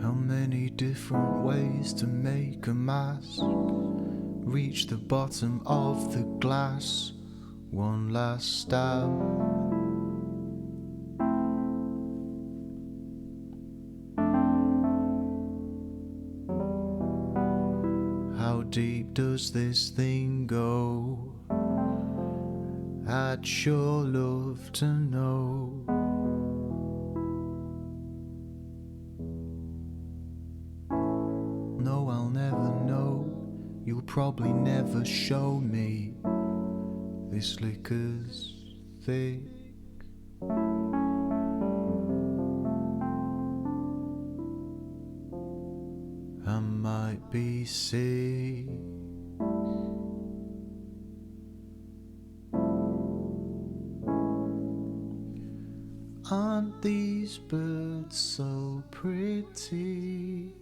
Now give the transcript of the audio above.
How many different ways to make a mask? Reach the bottom of the glass, one last stab. How deep does this thing go? I'd sure love to know. No, I'll never know. You'll probably never show me. This liquor's thick. I might be sick. Aren't these birds so pretty?